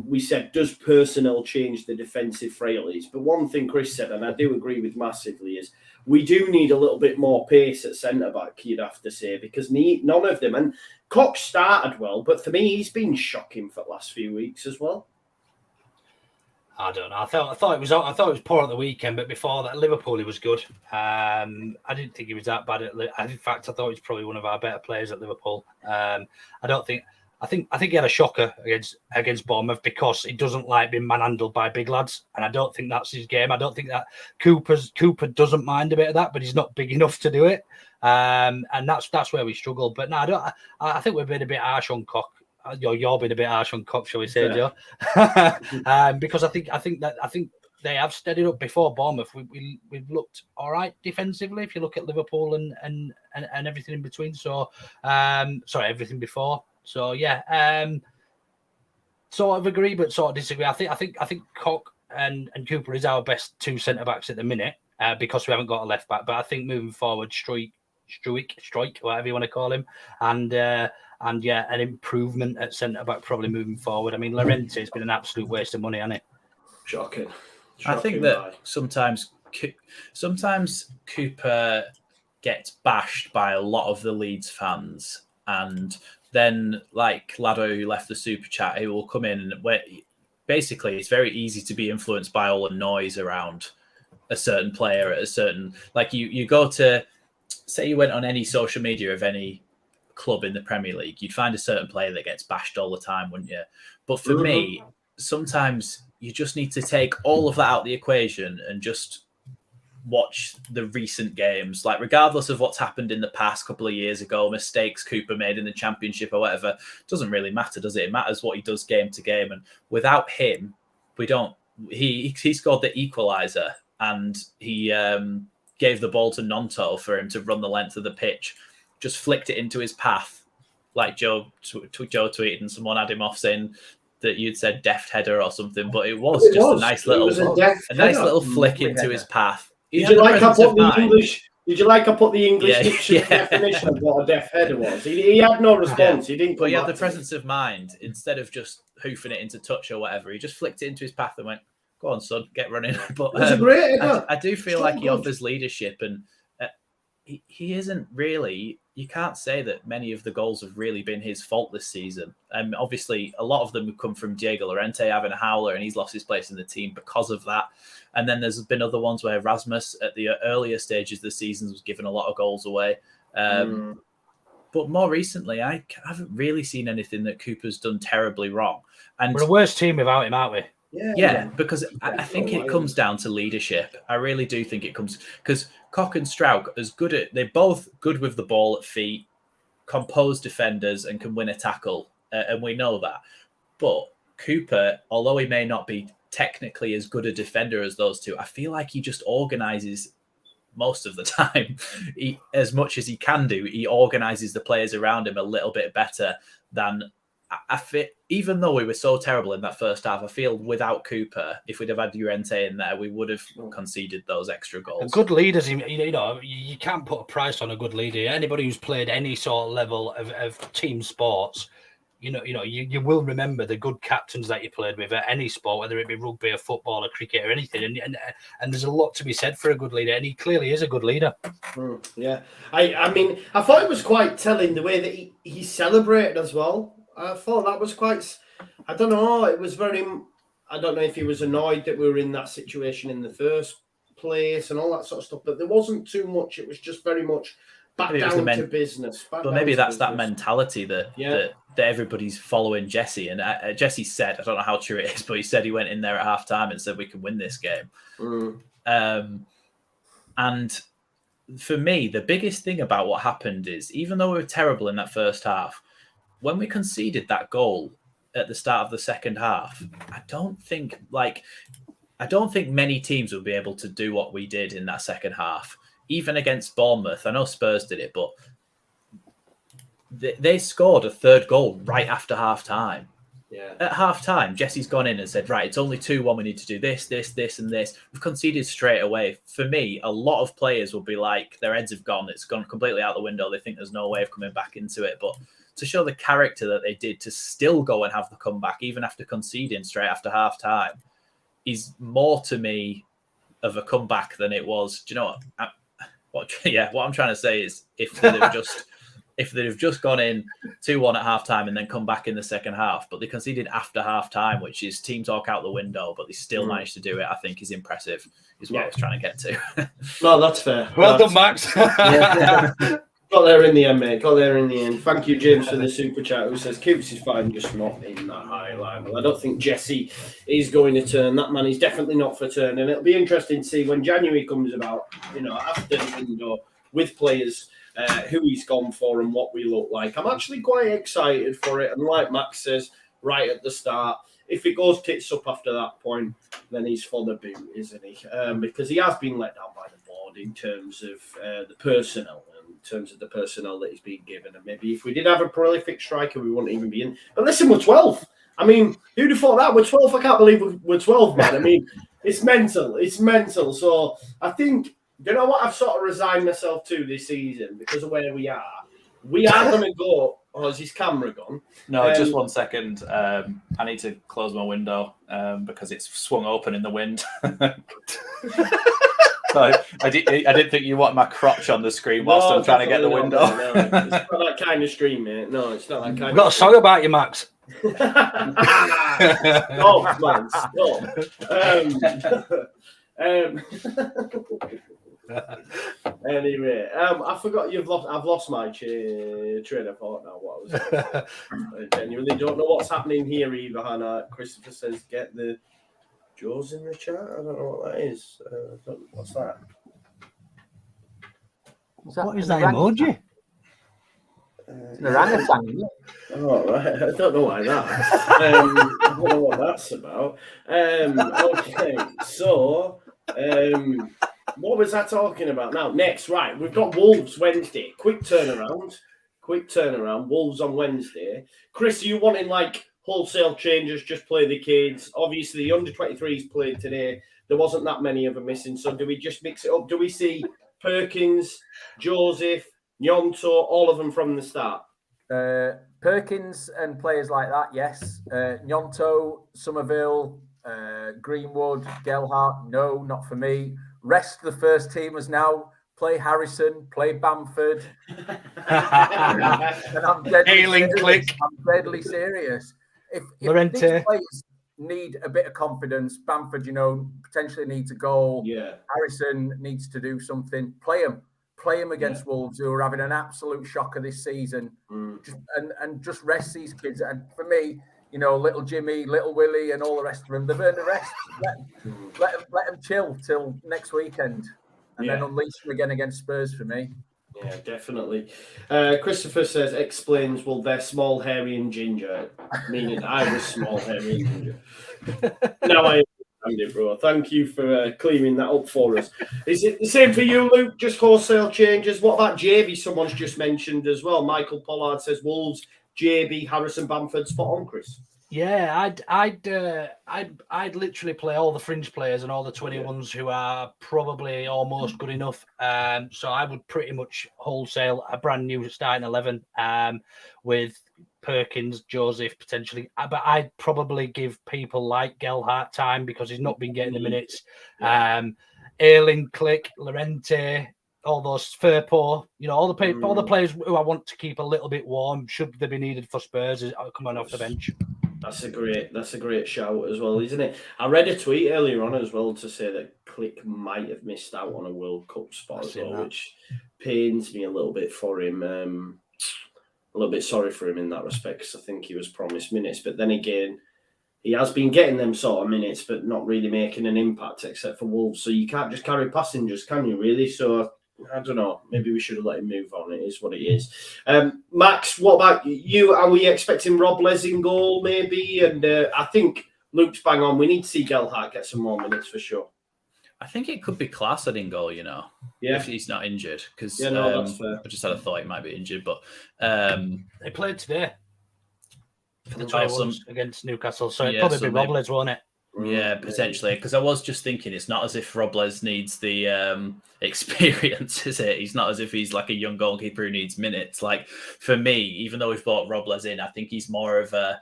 we said, does personnel change the defensive frailties? But one thing Chris said, and I do agree with massively, is we do need a little bit more pace at centre-back, you'd have to say, because none of them. And Cox started well, but for me, he's been shocking for the last few weeks as well. I don't know. I thought it was poor at the weekend, but before that, Liverpool, he was good. I didn't think he was that bad. In fact, I thought he was probably one of our better players at Liverpool. I think he had a shocker against Bournemouth because he doesn't like being manhandled by big lads, and I don't think that's his game. I don't think that Cooper doesn't mind a bit of that, but he's not big enough to do it, and that's where we struggle. But no, I think we've been a bit harsh on Cock. You're being a bit harsh on Cock, shall we say, Joe? Because I think they have steadied up before Bournemouth. We've looked all right defensively. If you look at Liverpool and everything in between. So everything before. So sort of agree, but sort of disagree. I think Cock and Cooper is our best two centre backs at the minute because we haven't got a left back. But I think moving forward, Strike, whatever you want to call him, and an improvement at centre back probably moving forward. I mean, Llorente has been an absolute waste of money, hasn't it? Shocking. I think that sometimes Cooper gets bashed by a lot of the Leeds fans, and then like Lado, who left the super chat, he will come in where basically it's very easy to be influenced by all the noise around a certain player at a certain, like you go to, say you went on any social media of any club in the Premier League, you'd find a certain player that gets bashed all the time, wouldn't you? But for me, sometimes you just need to take all of that out of the equation and just watch the recent games, like regardless of what's happened in the past couple of years ago, mistakes Cooper made in the Championship or whatever, doesn't really matter, does it? It matters what he does game to game, and without him, he scored the equaliser, and he gave the ball to Nonto for him to run the length of the pitch, just flicked it into his path, like Joe tweeted, and someone had him off saying that you'd said deft header or something, but it was a nice little flick into his path. Did you like I put the English dictionary definition of what a deaf header was? He had no response. He didn't. But he had the presence of mind. Instead of just hoofing it into touch or whatever, he just flicked it into his path and went, go on, son, get running. But It was a great header. I do feel So like he good. offers leadership, and he isn't really. You can't say that many of the goals have really been his fault this season. Obviously, a lot of them have come from Diego Llorente having a howler, and he's lost his place in the team because of that. And then there's been other ones where Rasmus, at the earlier stages of the season, was giving a lot of goals away. But more recently, I haven't really seen anything that Cooper's done terribly wrong. And we're the worst team without him, aren't we? Yeah, because I think it comes down to leadership. I really do think it comes because Koch and Strauch they're both good with the ball at feet, composed defenders, and can win a tackle, and we know that. But Cooper, although he may not be technically as good a defender as those two, I feel like he just organises most of the time. As much as he can do, he organises the players around him a little bit better than I feel. Even though we were so terrible in that first half, I feel without Cooper, if we'd have had Llorente in there, we would have conceded those extra goals. Good leaders, you can't put a price on a good leader. Anybody who's played any sort of level of team sports, you will remember the good captains that you played with at any sport, whether it be rugby or football or cricket or anything. And there's a lot to be said for a good leader, and he clearly is a good leader. Yeah, I mean, I thought it was quite telling the way that he celebrated as well. I thought that was quite. I don't know. It was very. I don't know if he was annoyed that we were in that situation in the first place and all that sort of stuff. But there wasn't too much. It was just very much back down to business. But maybe that's that mentality that everybody's following Jesse. And Jesse said, I don't know how true it is, but he said he went in there at half time and said we can win this game. And for me, the biggest thing about what happened is, even though we were terrible in that first half, when we conceded that goal at the start of the second half, I don't think many teams would be able to do what we did in that second half, even against Bournemouth. I know Spurs did it, but they scored a third goal right after half time. Yeah. At half time, Jesse's gone in and said, right, it's only 2-1. We need to do this, and this. We've conceded straight away. For me, a lot of players will be like, their heads have gone. It's gone completely out the window. They think there's no way of coming back into it. But to show the character that they did to still go and have the comeback, even after conceding straight after half time, is more to me of a comeback than it was. Do you know what I'm trying to say is if they'd have just gone in 2-1 at half time and then come back in the second half, but they conceded after half time, which is team talk out the window, but they still managed to do it, I think is impressive, is what I was trying to get to. No, that's fair. Well done, Max. Got there in the end, mate. Got there in the end. Thank you, James, for the super chat who says Coops is fine, just not in that high level. I don't think Jesse is going to turn. That man is definitely not for turn. And it'll be interesting to see when January comes about, after the window, with players who he's gone for and what we look like. I'm actually quite excited for it. And like Max says right at the start, if it goes tits up after that point, then he's for the boot, isn't he? Because he has been let down by the board in terms of the personnel. In terms of the personnel that he's been given, and maybe if we did have a prolific striker, we wouldn't even be in. But listen, we're 12th. I mean, who'd have thought that? We're 12th. I can't believe we're 12, man. I mean, it's mental. It's mental. So I think, you know what, I've sort of resigned myself to this season because of where we are. We are going to go. Oh, is his camera gone? No, just 1 second. I need to close my window because it's swung open in the wind. So I didn't think you want my crotch on the screen whilst I'm trying to get the window. No, it's not that kind of stream, mate. No, it's not that kind. We've got a song about you, Max. Stop, man, stop. Anyway, I forgot I've lost my train of thought now. What I was I genuinely don't know what's happening here either, Hannah. Christopher says get the Joe's in the chat. I don't know what that is. What's that? What is that emoji? It's an orangutan, isn't it? Oh, right. I don't know why that. I don't know what that's about. Okay, so what was I talking about now? Next, right, we've got Wolves Wednesday. Quick turnaround. Wolves on Wednesday. Chris, are you wanting like wholesale changes, just play the kids? Obviously, the under-23s played today. There wasn't that many of them missing. So do we just mix it up? Do we see Perkins, Joseph, Nyonto, all of them from the start? Perkins and players like that, yes. Nyonto, Somerville, Greenwood, Gelhardt, no, not for me. Rest the first teamers now. Play Harrison, play Bamford. And I'm deadly Ailing serious. click. I'm deadly serious. If Llorente. these players need a bit of confidence, Bamford, potentially needs a goal. Yeah. Harrison needs to do something. Play him against Wolves, who are having an absolute shocker this season. Just rest these kids. And for me, little Jimmy, little Willie, and all the rest of them, they've earned a rest. Let them chill till next weekend, and then unleash them again against Spurs for me. Yeah, definitely. Christopher says, explains, well, they're small, hairy, and ginger, meaning I was small, hairy, and ginger. Now I understand it, bro. Thank you for clearing that up for us. Is it the same for you, Luke? Just wholesale changes? What about JB? Someone's just mentioned as well. Michael Pollard says, Wolves, JB, Harrison, Bamford, spot on, Chris. Yeah, I'd literally play all the fringe players and all the 21s who are probably almost good enough. So I would pretty much wholesale a brand new starting 11 with Perkins, Joseph potentially. But I'd probably give people like Gelhardt time because he's not been getting the minutes. Ailing, Click, Llorente, all those Firpo, all the players who I want to keep a little bit warm should they be needed for Spurs are coming off the bench. That's a great shout as well, isn't it? I read a tweet earlier on as well to say that Click might have missed out on a World Cup spot as well, which pains me a little bit for him. A little bit sorry for him in that respect because I think he was promised minutes. But then again, he has been getting them sort of minutes, but not really making an impact except for Wolves. So you can't just carry passengers, can you? Really? So I don't know. Maybe we should have let him move on. It is what it is. Max, what about you? Are we expecting Rob Les in goal, maybe? And I think Luke's bang on. We need to see Gelhardt get some more minutes for sure. I think it could be Klaassen in goal, if he's not injured. Because that's fair. I just had a thought he might be injured, but they played today for the 21s against Newcastle, so it'd probably be maybe, Robles, won't it? Yeah, potentially. Because I was just thinking, it's not as if Robles needs the experience, is it? He's not as if he's like a young goalkeeper who needs minutes. Like for me, even though we've brought Robles in, I think he's more of a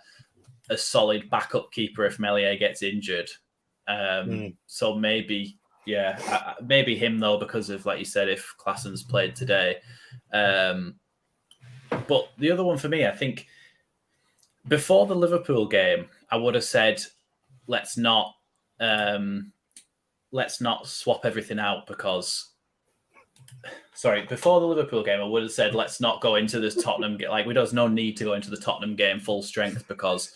solid backup keeper if Meslier gets injured. So maybe, maybe him though, because of, like you said, if Klaassen's played today. But the other one for me, I think before the Liverpool game, I would have said, let's not swap everything out because. Sorry, before the Liverpool game, I would have said, let's not go into this Tottenham game. Like, there's no need to go into the Tottenham game full strength because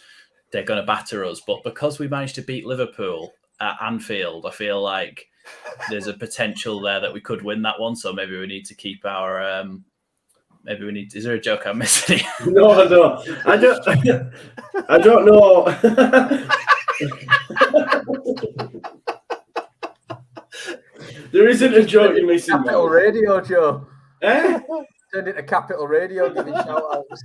they're going to batter us. But because we managed to beat Liverpool at Anfield, I feel like there's a potential there that we could win that one. So maybe we need to keep our. Is there a joke I'm missing? No. I don't know. There isn't a joke you're missing. Capital Radio, Joe. Eh? Turned into Capital Radio giving shout-outs.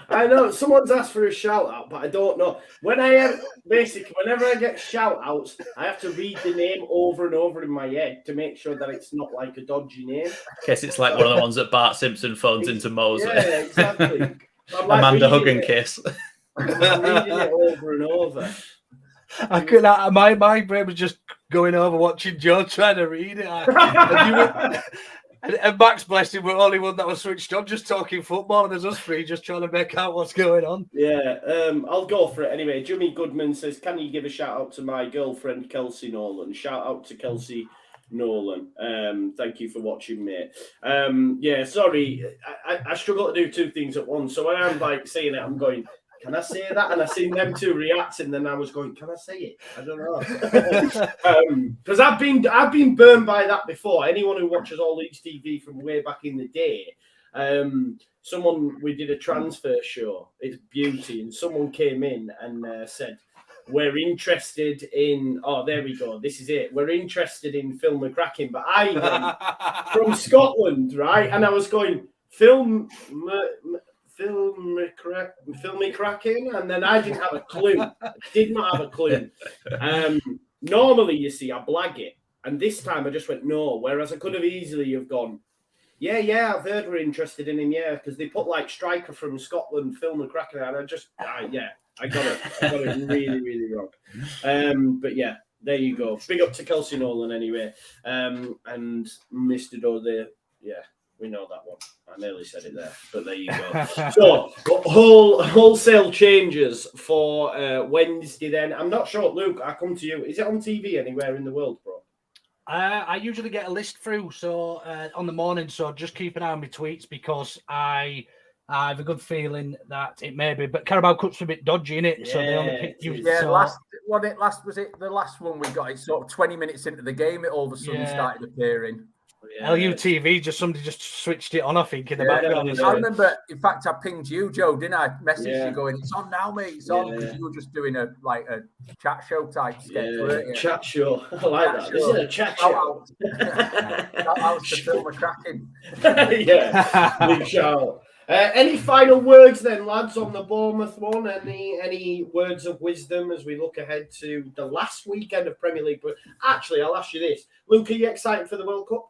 I know someone's asked for a shout out, but I don't know. Whenever I get shout outs, I have to read the name over and over in my head to make sure that it's not like a dodgy name. In case it's like one of the ones that Bart Simpson phones into Moses. Yeah, exactly. Like Amanda Hug and Kiss. I'm reading it over and over. I could. My brain was just going over watching Joe trying to read it. And Max, bless him, we're the only one that was switched on, just talking football, and there's us three just trying to make out what's going on. Yeah, I'll go for it anyway. Jimmy Goodman says, can you give a shout out to my girlfriend, Kelsey Nolan? Shout out to Kelsey Nolan. Thank you for watching, mate. Sorry, I struggle to do two things at once. So when I'm like saying it, I'm going, can I say that? And I seen them two react, and then I was going, can I say it? I don't know. Because I've been burned by that before. Anyone who watches All Leeds TV from way back in the day, we did a transfer show. It's Beauty, and someone came in and said, we're interested in, there we go, this is it. We're interested in Phil McCracken. But I went from Scotland, right? And I was going, Phil McCracken, and then I didn't have a clue. I did not have a clue. Normally, you see, I blag it, and this time I just went no. Whereas I could have easily have gone, yeah, I've heard we're interested in him, because they put like striker from Scotland, Phil McCracken, and I just, I got it really, really wrong. But yeah, there you go. Big up to Kelsey Nolan anyway. And Mr. Doe, yeah, we know that one. I nearly said it there, but there you go. So wholesale changes for Wednesday then. I'm not sure, Luke, I come to you. Is it on TV anywhere in the world, bro? I usually get a list through on the morning, so just keep an eye on my tweets because I have a good feeling that it may be. But Carabao Cup's a bit dodgy, innit? Yeah, so they only picked you. Yeah, so... was it the last one we got? It sort of 20 minutes into the game, it all of a sudden started appearing. Yeah. LUTV, somebody just switched it on, I think, in the background. I remember, in fact, I pinged you, Joe, didn't I? Messaged you going, it's on now, mate, it's on, because you were just doing a chat show type sketch, weren't you? Chat show. I like that. This is a chat show. That was the film of cracking. Yeah, big shout. Any final words then, lads, on the Bournemouth one? Any words of wisdom as we look ahead to the last weekend of Premier League? But actually, I'll ask you this. Luke, are you excited for the World Cup?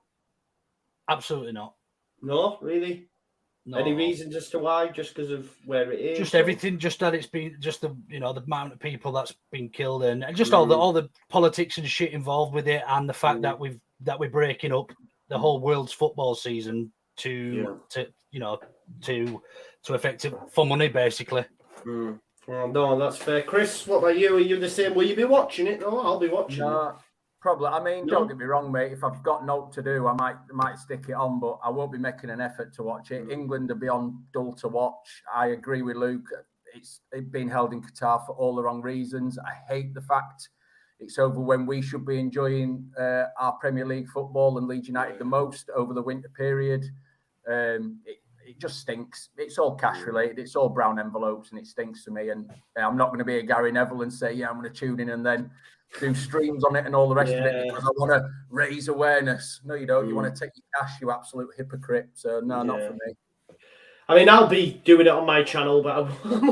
Absolutely not. No, really? No. Any reasons as to why? Just because of where it is? Just everything. Just that it's been just the amount of people that's been killed and just all the politics and shit involved with it, and the fact that we're breaking up the whole world's football season to affect it for money, basically. Well, no, that's fair. Chris, what about you? Are you the same? Will you be watching it? No, I'll be watching it. Probably. I mean, don't get me wrong, mate. If I've got naught to do, I might stick it on, but I won't be making an effort to watch it. England will be on dull to watch. I agree with Luke. It's been held in Qatar for all the wrong reasons. I hate the fact it's over when we should be enjoying our Premier League football and Leeds United the most over the winter period. It just stinks. It's all cash related. It's all brown envelopes, and it stinks to me. And I'm not going to be a Gary Neville and say, yeah, I'm going to tune in and then do streams on it and all the rest of it because I want to raise awareness. No, you don't. You want to take your cash, you absolute hypocrite. So no, not for me. I mean, I'll be doing it on my channel, but I'm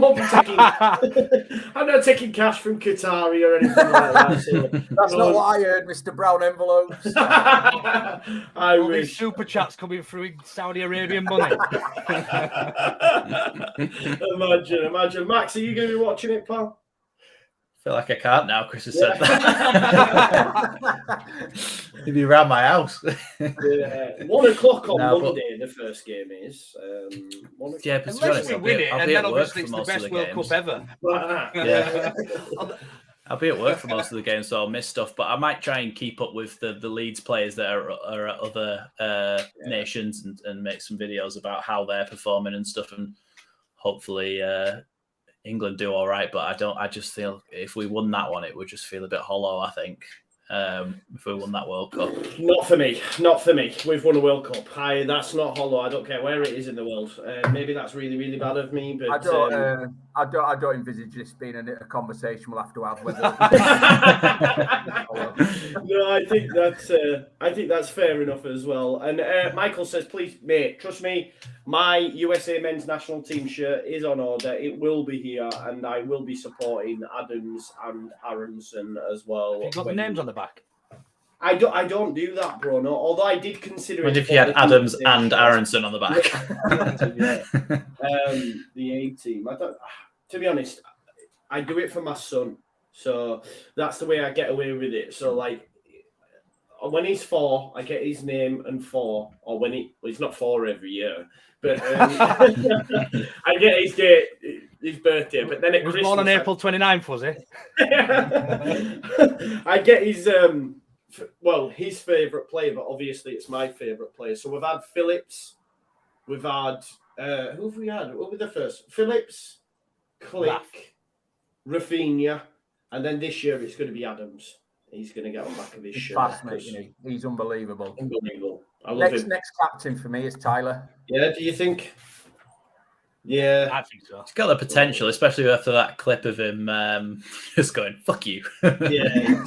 not taking cash from Qatari or anything like that. So that's not what I heard, Mr. Brown Envelopes. All these super chats coming through in Saudi Arabian money. Imagine. Max, are you going to be watching it, pal? I feel like I can't now. Chris has said that. He'd be around my house. 1 o'clock on Monday, the first game is. Yeah, but unless we win it, and then obviously it's the best World Cup ever. Yeah. I'll be at work for most of the games, so I'll miss stuff. But I might try and keep up with the Leeds players that are at other nations and make some videos about how they're performing and stuff. And hopefully England do all right. But I just feel if we won that one, it would just feel a bit hollow, I think. If we won that World Cup. Not for me. We've won a World Cup. That's not hollow. I don't care where it is in the world. Maybe that's really, really bad of me. But I don't envisage this being a conversation we'll have to have with them. No, I think that's fair enough as well. And Michael says, please, mate, trust me, my USA men's national team shirt is on order. It will be here, and I will be supporting Adams and Aronson as well. Have you got the names on the back? I don't do that, bro. No, although I did consider it. If you had Adams and Aronson on the back, the A team. To be honest, I do it for my son, so that's the way I get away with it. So like, when he's 4, I get his name and 4, or when he's not 4 every year, but I get his date, his birthday. But then at Christmas, born on April 29th, was it? I get his his favourite player, but obviously it's my favourite player. So we've had Phillips, we've had who have we had? What were the first? Phillips, Click, Rafinha, and then this year it's going to be Adams. He's going to get on the back of his shirt. Fast, mate, he's unbelievable. I love him. Next captain for me is Tyler. Yeah, do you think? Yeah, I think so. He's got the potential, especially after that clip of him just going "fuck you." Yeah,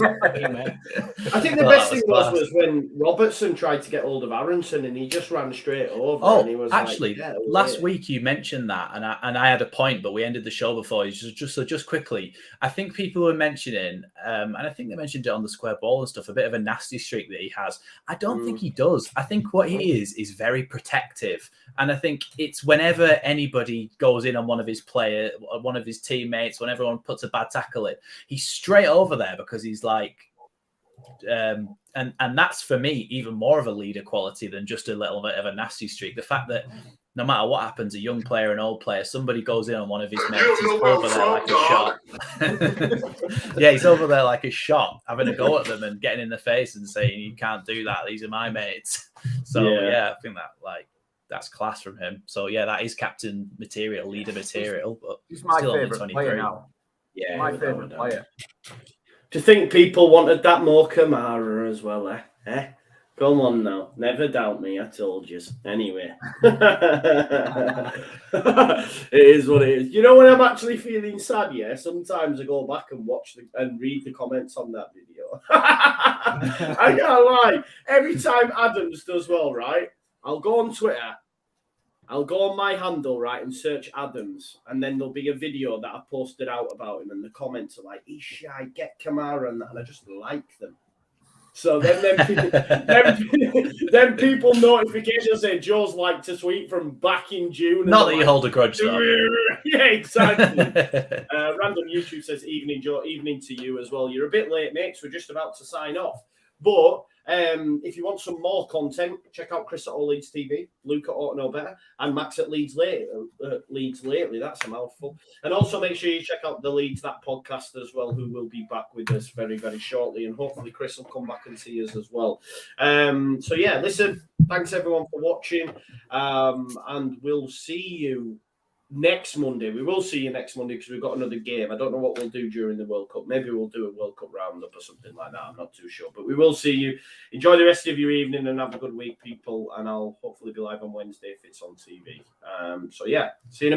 I think the best thing was when Robertson tried to get hold of Aronson and he just ran straight over. Oh, and he was actually, like, last week you mentioned that, and I had a point, but we ended the show before. Just quickly, I think people were mentioning, and I think they mentioned it on the square ball and stuff, a bit of a nasty streak that he has. I don't think he does. I think what he is very protective, and I think it's whenever anybody anybody goes in on one of his teammates, when everyone puts a bad tackle in, he's straight over there because he's like, and that's for me even more of a leader quality than just a little bit of a nasty streak. The fact that no matter what happens, a young player, an old player, somebody goes in on one of his mates, he's over there like a shot. Yeah, he's over there like a shot, having a go at them and getting in the face and saying, "You can't do that. These are my mates." So yeah, I think that's class from him. So yeah, that is captain material, leader material. But he's my still favourite only player 23. now. Yeah, My favourite player. Do you think people wanted that more Kamara as well, eh? Come on now. Never doubt me. I told you. Anyway. It is what it is. You know when I'm actually feeling sad, yeah? Sometimes I go back and watch and read the comments on that video. I can't lie. Every time Adams does well, right? I'll go on Twitter. I'll go on my handle, right, and search Adams, and then there'll be a video that I posted out about him, and the comments are like, "He's shy, get Kamara," and I just like them. So then people notifications say Joe's liked a tweet from back in June. Not that you hold a grudge, though. Yeah, exactly. Random YouTube says, "Evening, Joe. Evening to you as well. You're a bit late, mate. So we're just about to sign off. But if you want some more content, check out Chris at All Leeds TV, Luke at Ought to Know Better, and Max at Leeds Lately. That's a mouthful. And also make sure you check out the Leeds That podcast as well, who will be back with us very, very shortly. And hopefully Chris will come back and see us as well. So yeah, listen, thanks everyone for watching. And we'll see you next Monday. We will see you next Monday because we've got another game. I don't know what we'll do during the World Cup. Maybe we'll do a World Cup roundup or something like that. I'm not too sure. But we will see you. Enjoy the rest of your evening and have a good week, people. And I'll hopefully be live on Wednesday if it's on TV. So yeah, see you in a bit.